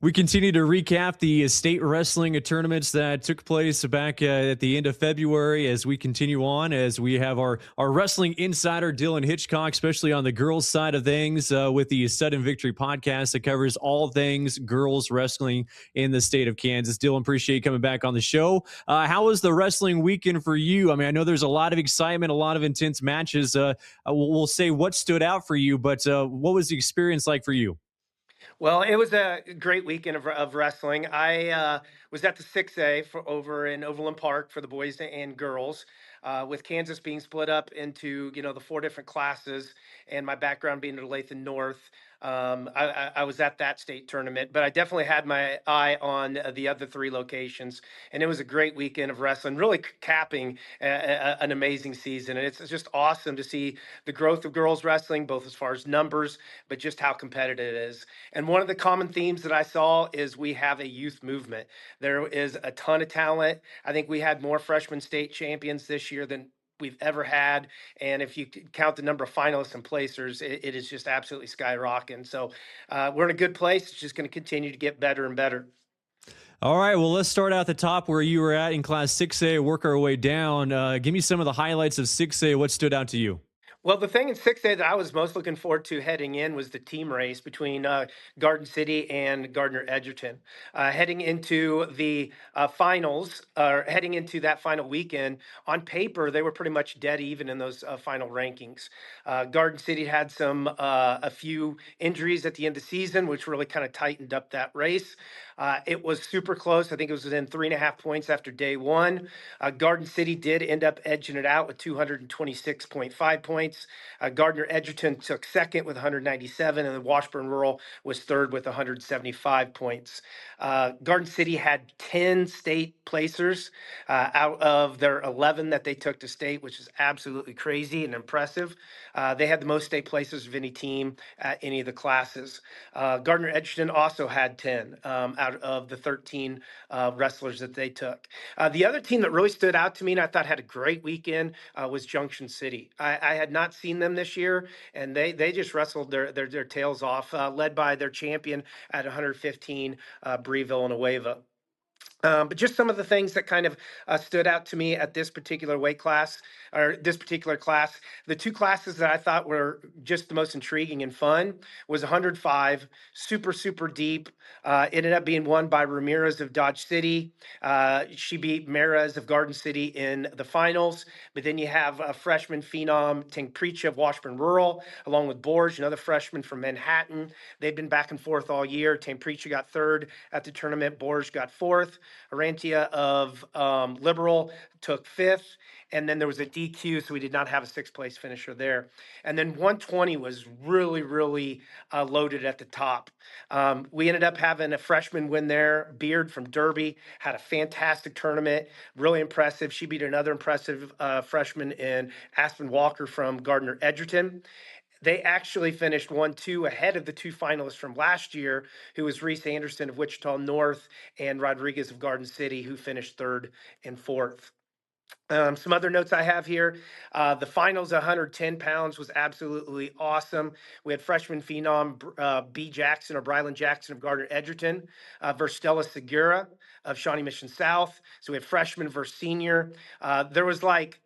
We continue to recap the state wrestling tournaments that took place back at the end of February as we continue on, as we have our wrestling insider, Dylan Hitchcock, especially on the girls' side of things, with the Sudden Victory podcast that covers all things girls wrestling in the state of Kansas. Dylan, appreciate you coming back on the show. How was the wrestling weekend for you? I mean, I know there's a lot of excitement, a lot of intense matches. We'll say what stood out for you, but what was the experience like for you? Well, it was a great weekend of wrestling. I was at the 6A for over in Overland Park for the boys and girls, with Kansas being split up into the four different classes, and my background being in Olathe North. I was at that state tournament, but I definitely had my eye on the other three locations, and it was a great weekend of wrestling, really capping an amazing season. And it's just awesome to see the growth of girls wrestling, both as far as numbers, but just how competitive it is. And one of the common themes that I saw is we have a youth movement. There is a ton of talent. I think we had more freshman state champions this year than we've ever had. And if you count the number of finalists and placers, it is just absolutely skyrocketing. So we're in a good place. It's just going to continue to get better and better. All right, well, let's start out the top where you were at in Class 6A, work our way down. Give me some of the highlights of 6A. What stood out to you? Well, the thing in 6A that I was most looking forward to heading in was the team race between Garden City and Gardner Edgerton. Heading into the finals, or heading into that final weekend, on paper, they were pretty much dead even in those final rankings. Garden City had a few injuries at the end of the season, which really kind of tightened up that race. It was super close. I think it was within 3.5 points after day one. Garden City did end up edging it out with 226.5 points. Gardner Edgerton took second with 197, and then Washburn Rural was third with 175 points. Garden City had 10 state placers out of their 11 that they took to state, which is absolutely crazy and impressive. They had the most state placers of any team at any of the classes. Gardner Edgerton also had 10 out of the 13 wrestlers that they took. The other team that really stood out to me and I thought had a great weekend was Junction City. I had not seen them this year, and they just wrestled their tails off, led by their champion at 115, Bree Villanueva. But just some of the things that kind of stood out to me at this particular weight class or this particular class. The two classes that I thought were just the most intriguing and fun was 105, super, super deep. Ended up being won by Ramirez of Dodge City. She beat Mares of Garden City in the finals. But then you have a freshman phenom, Tengpricha of Washburn Rural, along with Borge, another freshman from Manhattan. They've been back and forth all year. Tengpricha got third at the tournament. Borge got fourth. Arantia of Liberal took fifth, and then there was a DQ, so we did not have a sixth place finisher there. And then 120 was really, really loaded at the top. We ended up having a freshman win there. Beard from Derby had a fantastic tournament, really impressive. She beat another impressive freshman in Aspen Walker from Gardner Edgerton. They actually finished 1-2 ahead of the two finalists from last year, who was Reese Anderson of Wichita North and Rodriguez of Garden City, who finished third and fourth. Some other notes I have here. The finals 110 pounds was absolutely awesome. We had freshman phenom B. Jackson or Brylan Jackson of Gardner Edgerton versus Stella Segura of Shawnee Mission South. So we had freshman versus senior. There was like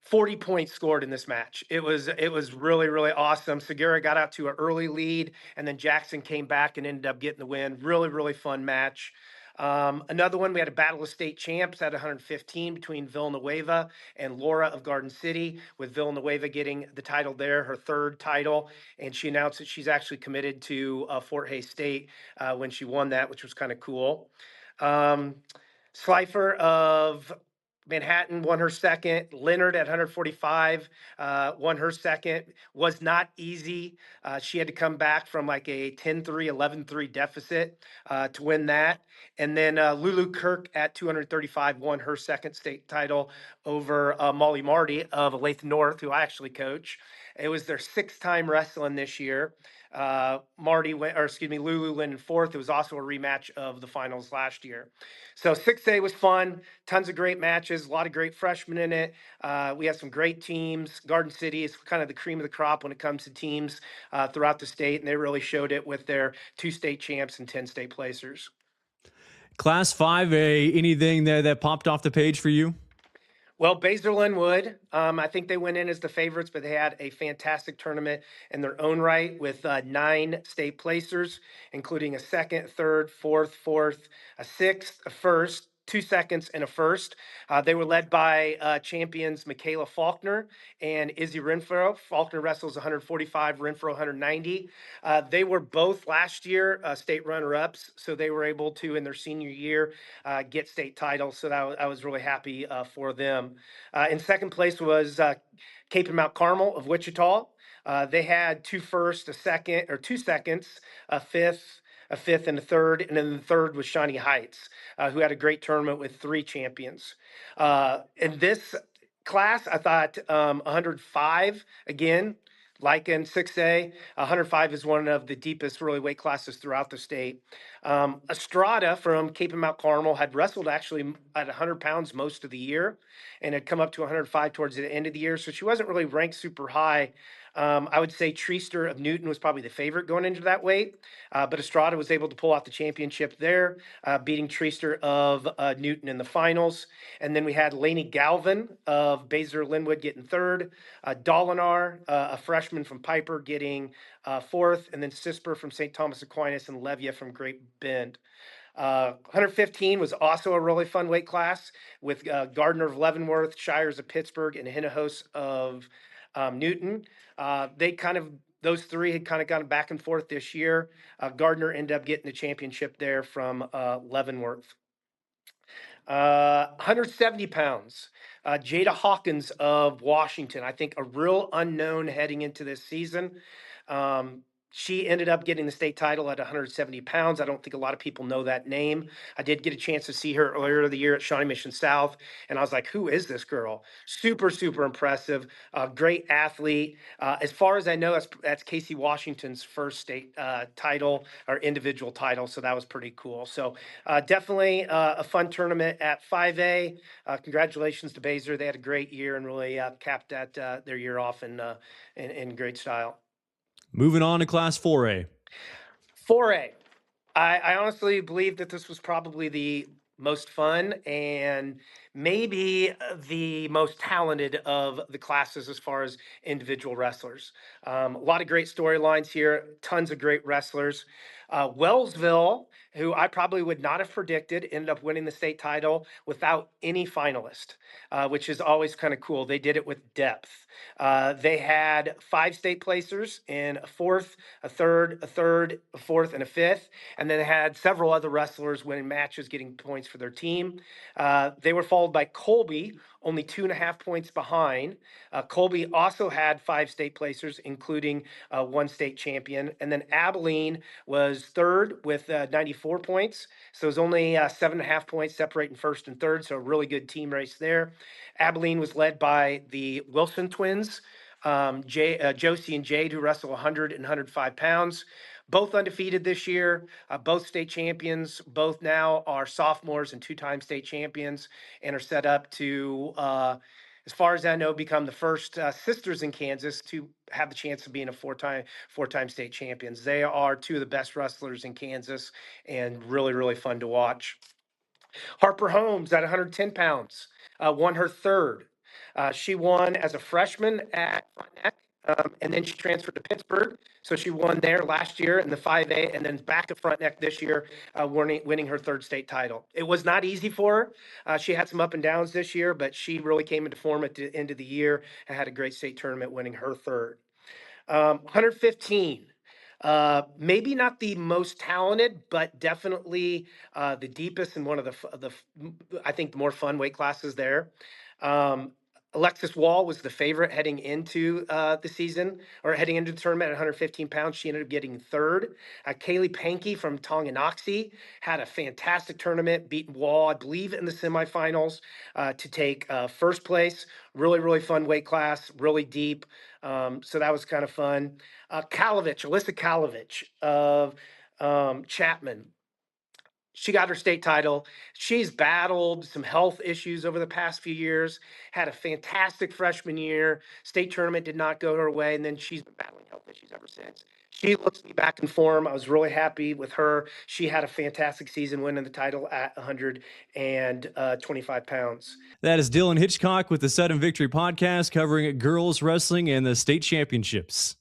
40 points scored in this match. It was really, really awesome. Segura got out to an early lead, and then Jackson came back and ended up getting the win. Really, really fun match. Another one, we had a battle of state champs at 115 between Villanueva and Laura of Garden City, with Villanueva getting the title there, her third title. And she announced that she's actually committed to Fort Hays State when she won that, which was kind of cool. Um, Slifer of Manhattan won her second. Leonard at 145 won her second. Was not easy. She had to come back from like a 10-3, 11-3 deficit to win that. And then Lulu Kirk at 235 won her second state title over Molly Marty of Olathe North, who I actually coach. It was their sixth time wrestling this year. Lulu went in fourth. It was also a rematch of the finals last year. So 6A was fun. Tons of great matches. A lot of great freshmen in it. We have some great teams. Garden City is kind of the cream of the crop when it comes to teams throughout the state, and they really showed it with their 2 state champs and 10 state placers. Class 5A, anything that popped off the page for you? Well, Baszler Linwood, I think they went in as the favorites, but they had a fantastic tournament in their own right with 9 state placers, including a second, third, fourth, a sixth, a first, 2 seconds, and a first. They were led by champions Michaela Faulkner and Izzy Renfro. Faulkner wrestles 145, Renfro 190. They were both last year state runner-ups, so they were able to, in their senior year, get state titles. So I was really happy for them. In second place was Cape and Mount Carmel of Wichita. They had 2 firsts, a second, or 2 seconds, a fifth and a third, and then the third was Shawnee Heights, who had a great tournament with 3 champions. In this class, I thought 105 again. Like in 6A, 105 is one of the deepest really weight classes throughout the state. Estrada from Cape and Mount Carmel had wrestled actually at 100 pounds most of the year and had come up to 105 towards the end of the year. So she wasn't really ranked super high. I would say Treaster of Newton was probably the favorite going into that weight, but Estrada was able to pull out the championship there, beating Treaster of Newton in the finals. And then we had Lainey Galvin of Baszler Linwood getting third, Dolinar, a freshman from Piper, getting fourth, and then Sisper from St. Thomas Aquinas and Levia from Great Bend. 115 was also a really fun weight class with Gardner of Leavenworth, Shires of Pittsburgh, and Hinojosa of Newton. Those three had kind of gone back and forth this year. Gardner ended up getting the championship there from Leavenworth. 170 pounds. Jada Hawkins of Washington, I think a real unknown heading into this season. She ended up getting the state title at 170 pounds. I don't think a lot of people know that name. I did get a chance to see her earlier in the year at Shawnee Mission South, and I was like, who is this girl? Super, super impressive. Great athlete. As far as I know, that's Casey Washington's first state title or individual title, so that was pretty cool. So definitely a fun tournament at 5A. Congratulations to Baszler. They had a great year and really capped their year off in great style. Moving on to Class 4A. 4A. I honestly believe that this was probably the most fun and maybe the most talented of the classes as far as individual wrestlers. A lot of great storylines here, tons of great wrestlers. Wellsville, who I probably would not have predicted, ended up winning the state title without any finalist, which is always kind of cool. They did it with depth. They had 5 state placers in a fourth, a third, a fourth, and a fifth. And then they had several other wrestlers winning matches, getting points for their team. They were followed by Colby, only 2.5 points behind. Colby also had 5 state placers, including 1 state champion. And then Abilene was third with 94 points. So it was only 7.5 points separating first and third. So a really good team race there. Abilene was led by the Wilson twins, Josie and Jade, who wrestle 100 and 105 pounds. Both undefeated this year, both state champions. Both now are sophomores and 2-time state champions, and are set up to, as far as I know, become the first sisters in Kansas to have the chance of being a four-time state champions. They are 2 of the best wrestlers in Kansas, and really, really fun to watch. Harper Holmes at 110 pounds won her third. She won as a freshman at Frontenac, and then she transferred to Pittsburgh. So she won there last year in the 5A, and then back at Frontenac this year, winning her third state title. It was not easy for her. She had some up and downs this year, but she really came into form at the end of the year and had a great state tournament, winning her third. 115. Maybe not the most talented, but definitely the deepest and one of I think, the more fun weight classes there. Alexis Wall was the favorite heading into the season or heading into the tournament at 115 pounds. She ended up getting third. Kaylee Pankey from Tonganoxie had a fantastic tournament, beat Wall, I believe, in the semifinals to take first place. Really, really fun weight class, really deep. So that was kind of fun. Alyssa Kalovich of Chapman, she got her state title. She's battled some health issues over the past few years, had a fantastic freshman year. State tournament did not go her way, and then she's been battling health issues ever since. She looks to be back in form. I was really happy with her. She had a fantastic season, winning the title at 125 pounds. That is Dylan Hitchcock with the Sudden Victory podcast covering girls wrestling and the state championships.